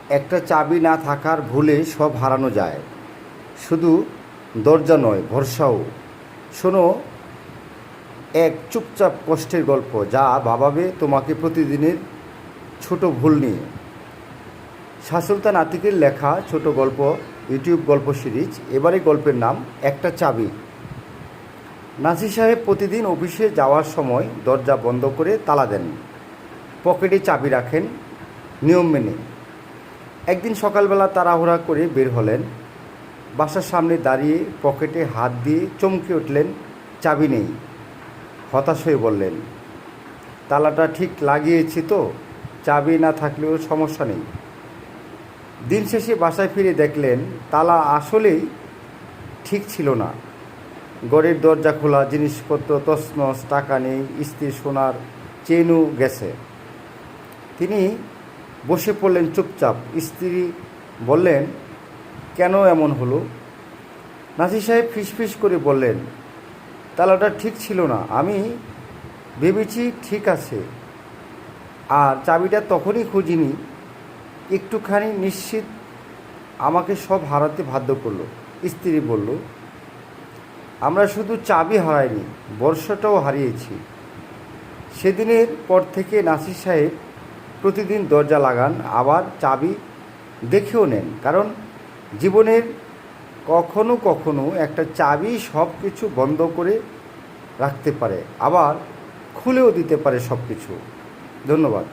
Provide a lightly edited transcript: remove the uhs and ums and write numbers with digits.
একটা চাবি না থাকার ভুলে সব হারানো যায়, শুধু দরজা নয়, ভরসাও। শোনো এক চুপচাপ কষ্টের গল্প যা ভাবাবে তোমাকে প্রতিদিনের ছোট ভুল নিয়ে। শাহ সুলতান আতিকের লেখা ছোট গল্প ইউটিউব গল্প সিরিজ। এবারে গল্পের নাম একটা চাবি। নাসির সাহেব প্রতিদিন অফিসে যাওয়ার সময় দরজা বন্ধ করে তালা দেন, পকেটে চাবি রাখেন নিয়ম মেনে। একদিন সকালবেলা তাড়াহুড়া করে বের হলেন। বাসার সামনে দাঁড়িয়ে পকেটে হাত দিয়ে চমকে উঠলেন, চাবি নেই। হতাশ হয়ে বললেন, তালাটা ঠিক লাগিয়েছি তো, চাবি না থাকলেও সমস্যা নেই। দিন শেষে বাসায় ফিরে দেখলেন তালা আসলেই ঠিক ছিল না। ঘরের দরজা খোলা, জিনিসপত্র তছনছ, টাকা নেই, স্ত্রীর সোনার চেনও গেছে। তিনি বসে পড়লেন চুপচাপ। স্ত্রী বললেন, কেন এমন হলো? নাসির সাহেব ফিসফিস করে বললেন, তালাটা ঠিক ছিল না, আমি ভেবেছি ঠিক আছে, আর চাবিটা তখনই খুঁজিনি। একটুখানি নিশ্চিত আমাকে সব হারাতে বাধ্য করলো। স্ত্রী বলল, আমরা শুধু চাবি হারাইনি, বর্ষাটাও হারিয়েছি। সেদিনের পর থেকে নাসির সাহেব প্রতিদিন দরজা লাগান, আবার চাবি দেখেও নেন। কারণ জীবনের কখনো কখনো একটা চাবি সব কিছু বন্ধ করে রাখতে পারে, আবার খুলেও দিতে পারে সব কিছু। ধন্যবাদ।